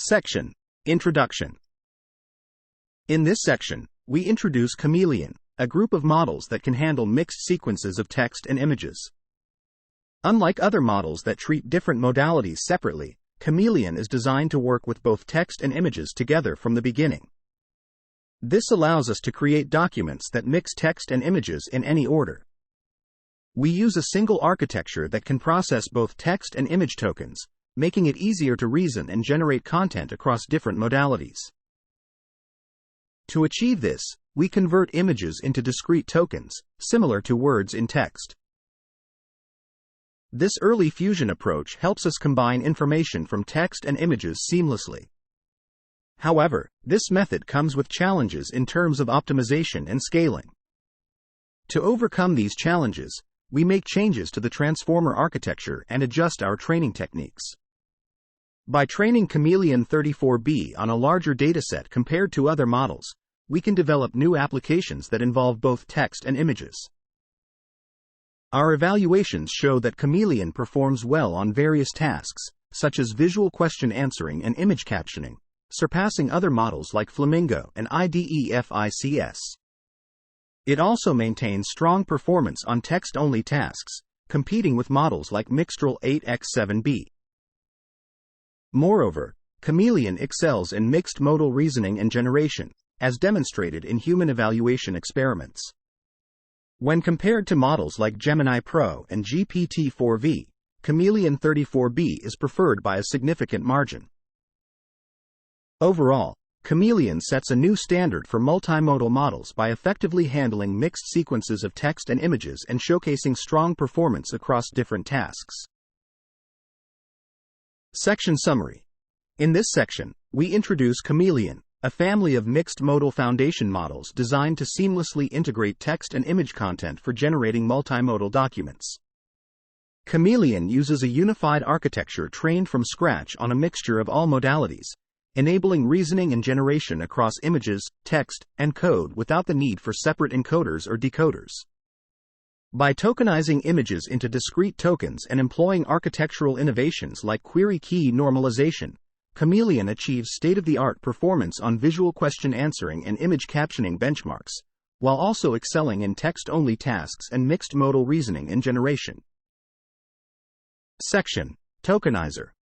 Section: Introduction. In this section, we introduce Chameleon, a group of models that can handle mixed sequences of text and images. Unlike other models that treat different modalities separately, Chameleon is designed to work with both text and images together from the beginning. This allows us to create documents that mix text and images in any order. We use a single architecture that can process both text and image tokens, making it easier to reason and generate content across different modalities. To achieve this, we convert images into discrete tokens, similar to words in text. This early fusion approach helps us combine information from text and images seamlessly. However, this method comes with challenges in terms of optimization and scaling. To overcome these challenges, we make changes to the transformer architecture and adjust our training techniques. By training Chameleon 34B on a larger dataset compared to other models, we can develop new applications that involve both text and images. Our evaluations show that Chameleon performs well on various tasks, such as visual question answering and image captioning, surpassing other models like Flamingo and IDEFICS. It also maintains strong performance on text-only tasks, competing with models like Mixed-Modal 8x7b. Moreover, Chameleon excels in mixed-modal reasoning and generation, as demonstrated in human evaluation experiments. When compared to models like Gemini Pro and GPT-4v, Chameleon 34B is preferred by a significant margin. Overall, Chameleon sets a new standard for multimodal models by effectively handling mixed sequences of text and images and showcasing strong performance across different tasks. Section Summary. In this section, we introduce Chameleon, a family of mixed-modal foundation models designed to seamlessly integrate text and image content for generating multimodal documents. Chameleon uses a unified architecture trained from scratch on a mixture of all modalities, enabling reasoning and generation across images, text, and code without the need for separate encoders or decoders. By tokenizing images into discrete tokens and employing architectural innovations like query key normalization, Chameleon achieves state-of-the-art performance on visual question answering and image captioning benchmarks, while also excelling in text-only tasks and mixed-modal reasoning and generation. Section: Tokenizer.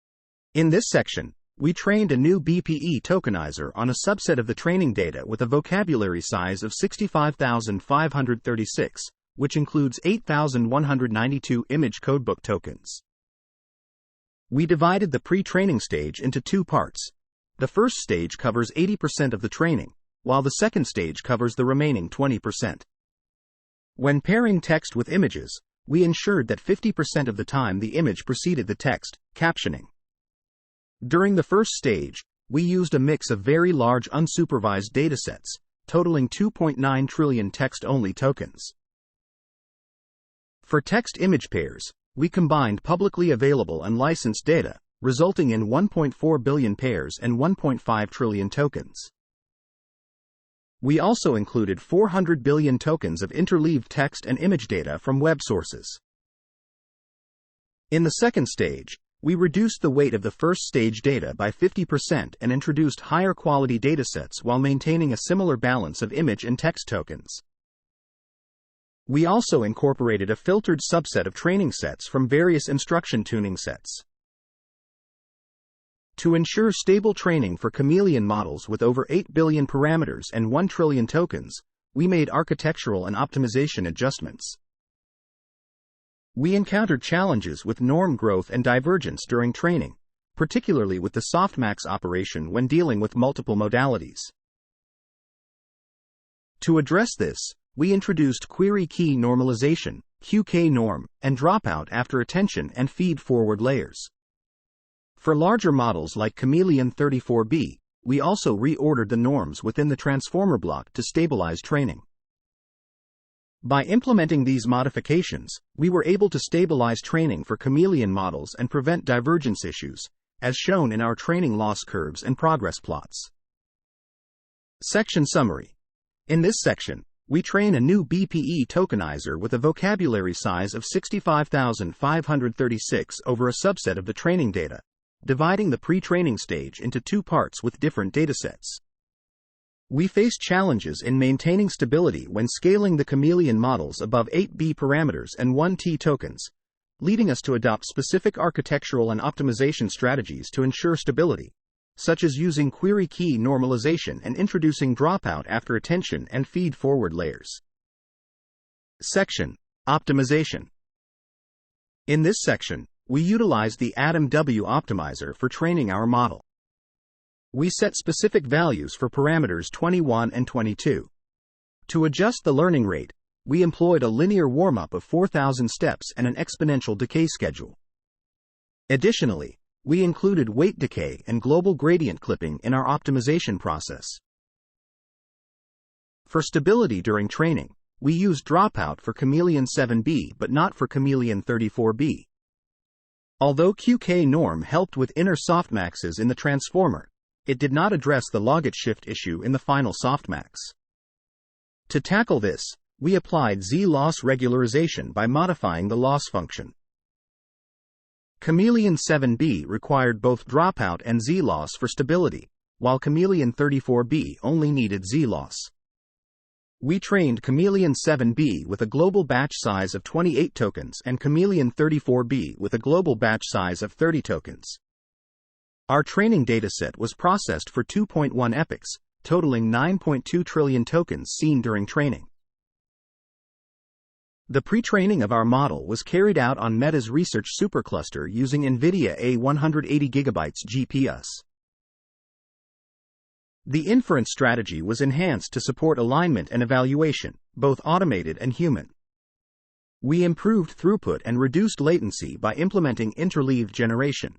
In this section, we trained a new BPE tokenizer on a subset of the training data with a vocabulary size of 65,536, which includes 8,192 image codebook tokens. We divided the pre-training stage into two parts. The first stage covers 80% of the training, while the second stage covers the remaining 20%. When pairing text with images, we ensured that 50% of the time the image preceded the text, captioning. During the first stage, we used a mix of very large unsupervised datasets, totaling 2.9 trillion text-only tokens. For text-image pairs, we combined publicly available and licensed data, resulting in 1.4 billion pairs and 1.5 trillion tokens. We also included 400 billion tokens of interleaved text and image data from web sources. In the second stage, we reduced the weight of the first stage data by 50% and introduced higher quality datasets while maintaining a similar balance of image and text tokens. We also incorporated a filtered subset of training sets from various instruction tuning sets. To ensure stable training for Chameleon models with over 8 billion parameters and 1 trillion tokens, we made architectural and optimization adjustments. We encountered challenges with norm growth and divergence during training, particularly with the softmax operation when dealing with multiple modalities. To address this, we introduced query key normalization, QK-norm, and dropout after attention and feed-forward layers. For larger models like Chameleon 34B, we also reordered the norms within the transformer block to stabilize training. By implementing these modifications, we were able to stabilize training for Chameleon models and prevent divergence issues, as shown in our training loss curves and progress plots. Section Summary. In this section, we train a new BPE tokenizer with a vocabulary size of 65,536 over a subset of the training data, dividing the pre-training stage into two parts with different datasets. We faced challenges in maintaining stability when scaling the Chameleon models above 8B parameters and 1T tokens, leading us to adopt specific architectural and optimization strategies to ensure stability, such as using query key normalization and introducing dropout after attention and feed-forward layers. Section: Optimization. In this section, we utilize the ADAM-W optimizer for training our model. We set specific values for parameters 21 and 22. To adjust the learning rate, we employed a linear warm-up of 4,000 steps and an exponential decay schedule. Additionally, we included weight decay and global gradient clipping in our optimization process. For stability during training, we used dropout for Chameleon 7B but not for Chameleon 34B. Although QK norm helped with inner softmaxes in the transformer, it did not address the logit shift issue in the final softmax. To tackle this, we applied Z-loss regularization by modifying the loss function. Chameleon 7B required both dropout and Z-loss for stability, while Chameleon 34B only needed Z-loss. We trained Chameleon 7B with a global batch size of 28 tokens and Chameleon 34B with a global batch size of 30 tokens. Our training dataset was processed for 2.1 epochs, totaling 9.2 trillion tokens seen during training. The pre-training of our model was carried out on Meta's research supercluster using NVIDIA A180GB GPUs. The inference strategy was enhanced to support alignment and evaluation, both automated and human. We improved throughput and reduced latency by implementing interleaved generation.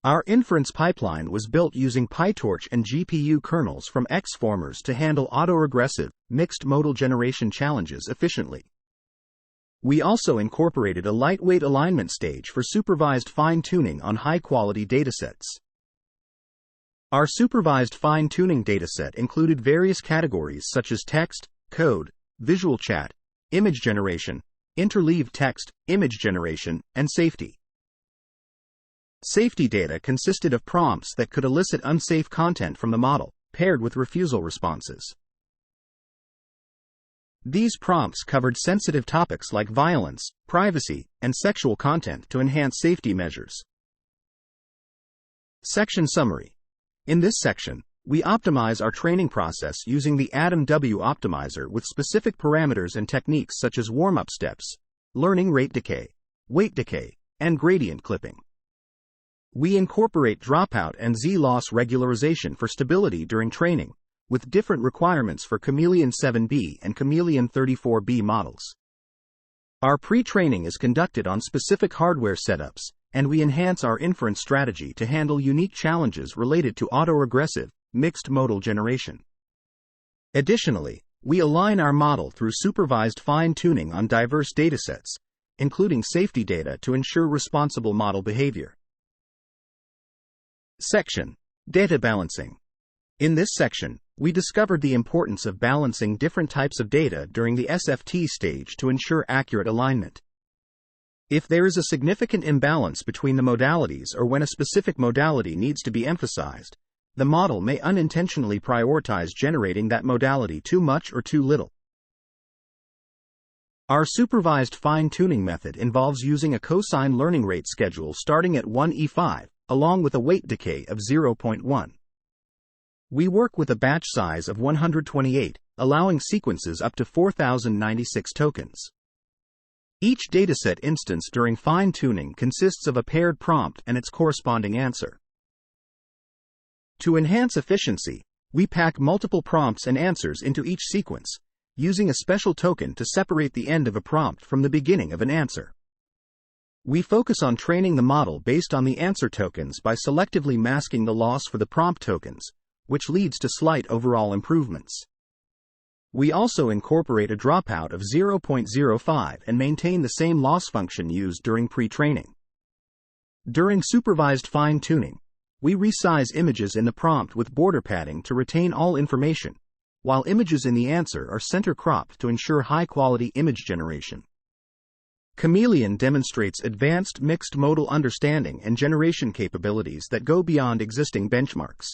Our inference pipeline was built using PyTorch and GPU kernels from Xformers to handle autoregressive, mixed-modal generation challenges efficiently. We also incorporated a lightweight alignment stage for supervised fine-tuning on high-quality datasets. Our supervised fine-tuning dataset included various categories such as text, code, visual chat, image generation, interleaved text, image generation, and safety. Safety data consisted of prompts that could elicit unsafe content from the model, paired with refusal responses. These prompts covered sensitive topics like violence, privacy, and sexual content to enhance safety measures. Section Summary. In this section, we optimize our training process using the ADAM-W optimizer with specific parameters and techniques such as warm-up steps, learning rate decay, weight decay, and gradient clipping. We incorporate dropout and Z-loss regularization for stability during training, with different requirements for Chameleon 7B and Chameleon 34B models. Our pre-training is conducted on specific hardware setups, and we enhance our inference strategy to handle unique challenges related to autoregressive, mixed-modal generation. Additionally, we align our model through supervised fine-tuning on diverse datasets, including safety data to ensure responsible model behavior. Section: Data Balancing. In this section, we discovered the importance of balancing different types of data during the SFT stage to ensure accurate alignment. If there is a significant imbalance between the modalities or when a specific modality needs to be emphasized, the model may unintentionally prioritize generating that modality too much or too little. Our supervised fine-tuning method involves using a cosine learning rate schedule starting at 1E5, along with a weight decay of 0.1. We work with a batch size of 128, allowing sequences up to 4,096 tokens. Each dataset instance during fine-tuning consists of a paired prompt and its corresponding answer. To enhance efficiency, we pack multiple prompts and answers into each sequence, using a special token to separate the end of a prompt from the beginning of an answer. We focus on training the model based on the answer tokens by selectively masking the loss for the prompt tokens, which leads to slight overall improvements. We also incorporate a dropout of 0.05 and maintain the same loss function used during pre-training. During supervised fine-tuning, we resize images in the prompt with border padding to retain all information, while images in the answer are center-cropped to ensure high-quality image generation. Chameleon demonstrates advanced mixed-modal understanding and generation capabilities that go beyond existing benchmarks.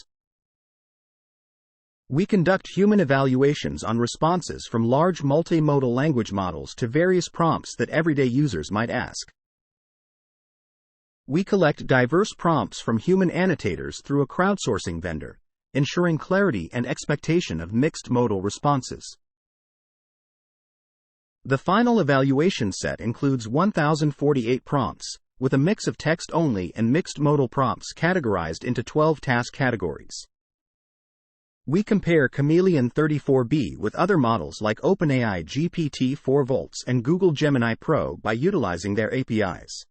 We conduct human evaluations on responses from large multimodal language models to various prompts that everyday users might ask. We collect diverse prompts from human annotators through a crowdsourcing vendor, ensuring clarity and expectation of mixed-modal responses. The final evaluation set includes 1,048 prompts, with a mix of text-only and mixed-modal prompts categorized into 12 task categories. We compare Chameleon 34B with other models like OpenAI GPT-4 Volts and Google Gemini Pro by utilizing their APIs.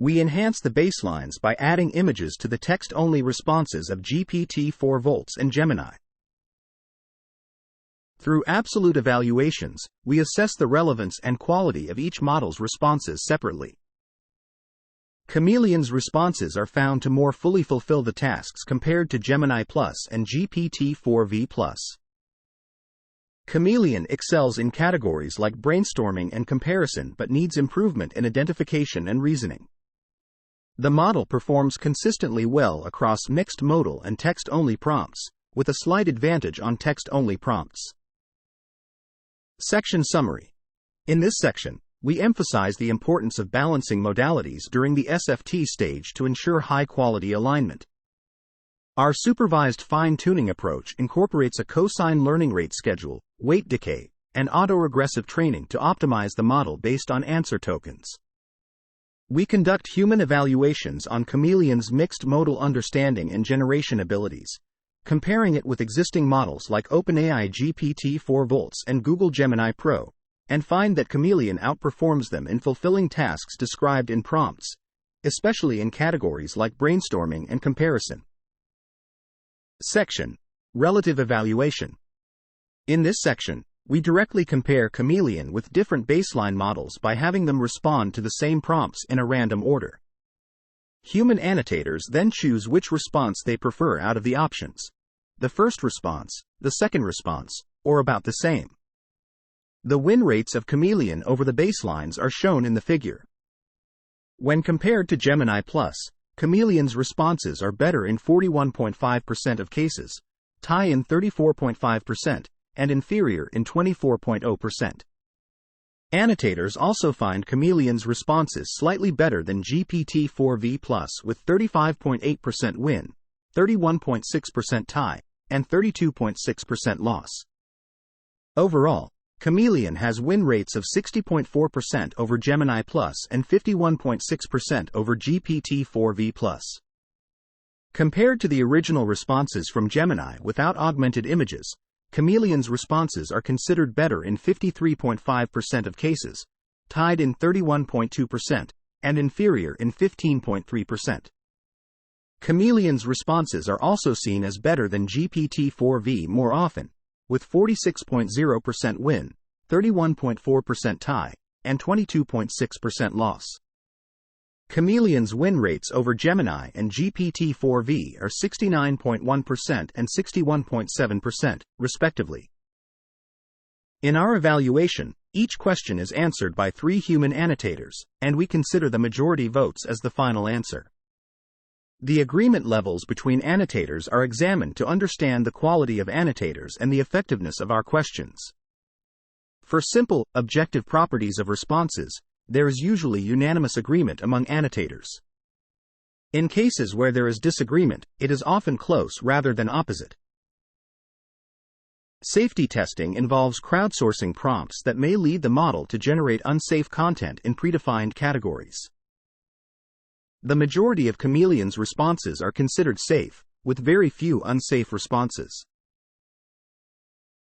We enhance the baselines by adding images to the text-only responses of GPT-4 Volts and Gemini. Through absolute evaluations, we assess the relevance and quality of each model's responses separately. Chameleon's responses are found to more fully fulfill the tasks compared to Gemini Plus and GPT-4V Plus. Chameleon excels in categories like brainstorming and comparison but needs improvement in identification and reasoning. The model performs consistently well across mixed-modal and text-only prompts, with a slight advantage on text-only prompts. Section Summary. In this section, we emphasize the importance of balancing modalities during the SFT stage to ensure high-quality alignment. Our supervised fine-tuning approach incorporates a cosine learning rate schedule, weight decay, and autoregressive training to optimize the model based on answer tokens. We conduct human evaluations on Chameleon's mixed-modal understanding and generation abilities, comparing it with existing models like OpenAI GPT-4 Volts and Google Gemini Pro, and find that Chameleon outperforms them in fulfilling tasks described in prompts, especially in categories like brainstorming and comparison. Section: Relative Evaluation. In this section, we directly compare Chameleon with different baseline models by having them respond to the same prompts in a random order. Human annotators then choose which response they prefer out of the options: the first response, the second response, or about the same. The win rates of Chameleon over the baselines are shown in the figure. When compared to Gemini Plus, Chameleon's responses are better in 41.5% of cases, tie in 34.5%, and inferior in 24.0%. Annotators also find Chameleon's responses slightly better than GPT-4V Plus with 35.8% win, 31.6% tie, and 32.6% loss. Overall, Chameleon has win rates of 60.4% over Gemini Plus and 51.6% over GPT-4V Plus. Compared to the original responses from Gemini without augmented images, Chameleon's responses are considered better in 53.5% of cases, tied in 31.2%, and inferior in 15.3%. Chameleon's responses are also seen as better than GPT-4V more often, with 46.0% win, 31.4% tie, and 22.6% loss. Chameleon's win rates over Gemini and GPT-4V are 69.1% and 61.7%, respectively. In our evaluation, each question is answered by 3 human annotators, and we consider the majority votes as the final answer. The agreement levels between annotators are examined to understand the quality of annotators and the effectiveness of our questions. For simple, objective properties of responses, there is usually unanimous agreement among annotators. In cases where there is disagreement, it is often close rather than opposite. Safety testing involves crowdsourcing prompts that may lead the model to generate unsafe content in predefined categories. The majority of Chameleon's responses are considered safe, with very few unsafe responses.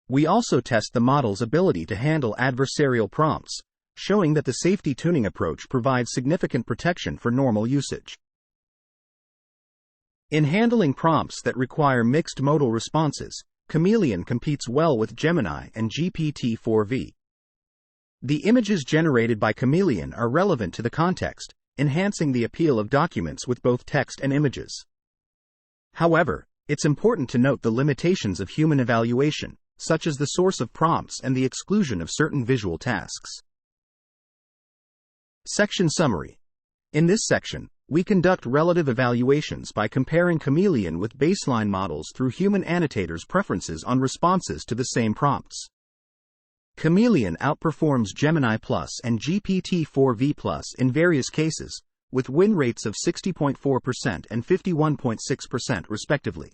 We also test the model's ability to handle adversarial prompts, showing that the safety tuning approach provides significant protection for normal usage. In handling prompts that require mixed-modal responses, Chameleon competes well with Gemini and GPT-4V. The images generated by Chameleon are relevant to the context, enhancing the appeal of documents with both text and images. However, it's important to note the limitations of human evaluation, such as the source of prompts and the exclusion of certain visual tasks. Section Summary. In this section, we conduct relative evaluations by comparing Chameleon with baseline models through human annotators' preferences on responses to the same prompts. Chameleon outperforms Gemini Plus and GPT-4v Plus in various cases, with win rates of 60.4% and 51.6% respectively.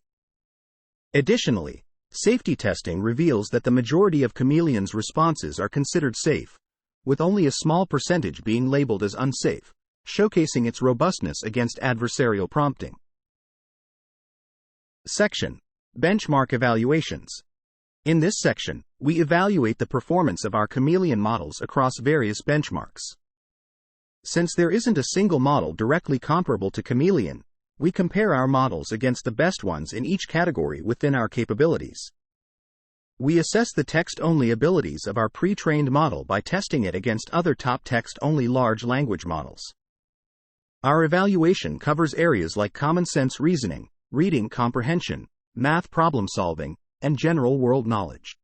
Additionally, safety testing reveals that the majority of Chameleon's responses are considered safe, with only a small percentage being labeled as unsafe, showcasing its robustness against adversarial prompting. Section: Benchmark Evaluations. In this section, we evaluate the performance of our Chameleon models across various benchmarks. Since there isn't a single model directly comparable to Chameleon, we compare our models against the best ones in each category within our capabilities. We assess the text-only abilities of our pre-trained model by testing it against other top text-only large language models. Our evaluation covers areas like common sense reasoning, reading comprehension, math problem solving, and general world knowledge.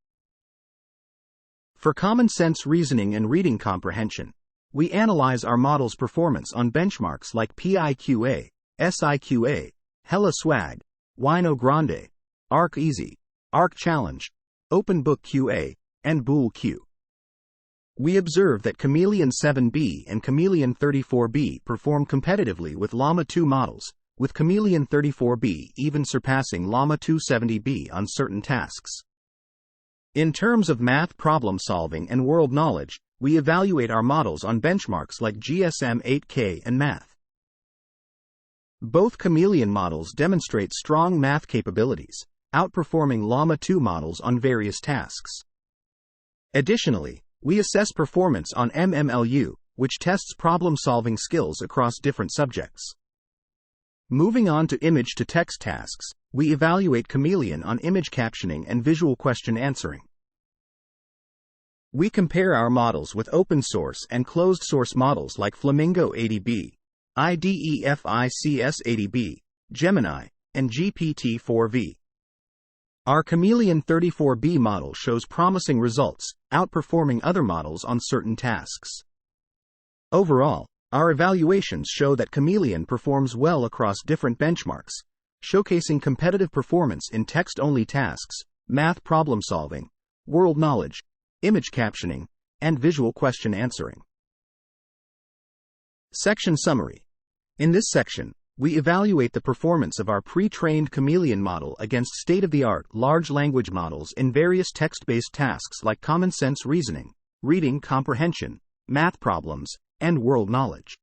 For common sense reasoning and reading comprehension, we analyze our model's performance on benchmarks like PIQA, SIQA, Hella Swag, Wino Grande, Arc Easy, Arc Challenge, OpenBook QA, and Bool Q. We observe that Chameleon 7b and Chameleon 34b perform competitively with Llama 2 models, with Chameleon 34b even surpassing Llama 2 70b on certain tasks. In terms of math problem solving and world knowledge, we evaluate our models on benchmarks like GSM 8K and Math. Both Chameleon models demonstrate strong math capabilities, outperforming Llama 2 models on various tasks. Additionally, we assess performance on MMLU, which tests problem-solving skills across different subjects. Moving on to image-to-text tasks, we evaluate Chameleon on image captioning and visual question answering. We compare our models with open-source and closed-source models like Flamingo 80B, IDEFICS 80B, Gemini, and GPT-4v. Our Chameleon 34b model shows promising results, outperforming other models on certain tasks. Overall, our evaluations show that Chameleon performs well across different benchmarks, showcasing competitive performance in text-only tasks, math problem solving, world knowledge, image captioning, and visual question answering. Section Summary. In this section, we evaluate the performance of our pre-trained Chameleon model against state-of-the-art large language models in various text-based tasks like common sense reasoning, reading comprehension, math problems, and world knowledge.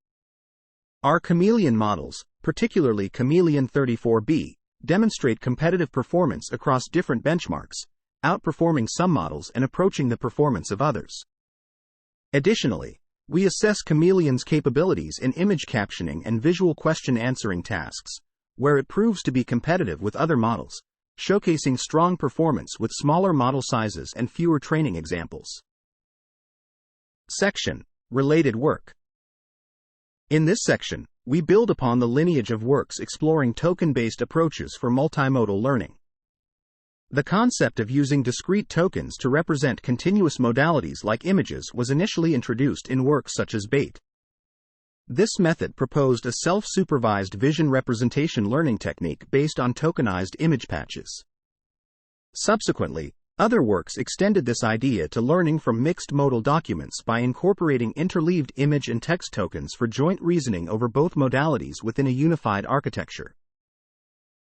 Our Chameleon models, particularly Chameleon 34b, demonstrate competitive performance across different benchmarks, outperforming some models and approaching the performance of others. Additionally, we assess Chameleon's capabilities in image captioning and visual question answering tasks, where it proves to be competitive with other models, showcasing strong performance with smaller model sizes and fewer training examples. Section: Related work. In this section, we build upon the lineage of works exploring token-based approaches for multimodal learning. The concept of using discrete tokens to represent continuous modalities like images was initially introduced in works such as BATE. This method proposed a self-supervised vision representation learning technique based on tokenized image patches. Subsequently, other works extended this idea to learning from mixed-modal documents by incorporating interleaved image and text tokens for joint reasoning over both modalities within a unified architecture.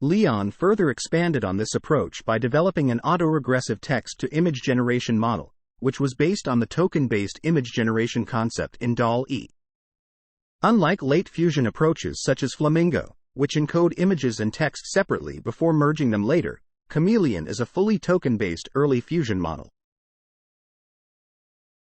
Leon further expanded on this approach by developing an autoregressive text-to-image generation model, which was based on the token-based image generation concept in DAL-E. Unlike late fusion approaches such as Flamingo, which encode images and text separately before merging them later, Chameleon is a fully token-based early fusion model.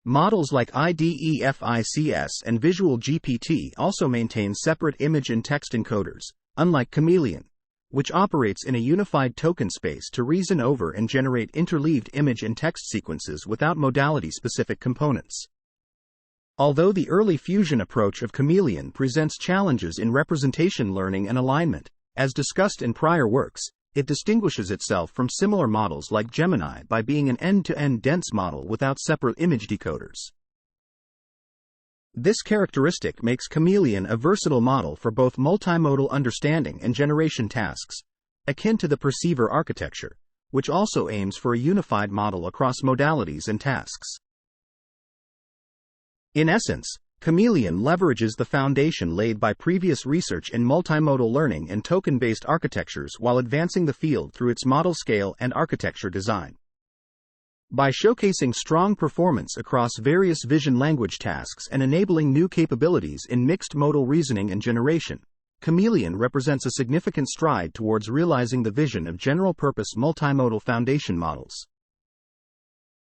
Models like IDEFICS and Visual GPT also maintain separate image and text encoders, unlike Chameleon, which operates in a unified token space to reason over and generate interleaved image and text sequences without modality-specific components. Although the early fusion approach of Chameleon presents challenges in representation learning and alignment, as discussed in prior works, it distinguishes itself from similar models like Gemini by being an end-to-end dense model without separate image decoders. This characteristic makes Chameleon a versatile model for both multimodal understanding and generation tasks, akin to the perceiver architecture, which also aims for a unified model across modalities and tasks. In essence, Chameleon leverages the foundation laid by previous research in multimodal learning and token-based architectures while advancing the field through its model scale and architecture design. By showcasing strong performance across various vision language tasks and enabling new capabilities in mixed-modal reasoning and generation, Chameleon represents a significant stride towards realizing the vision of general-purpose multimodal foundation models.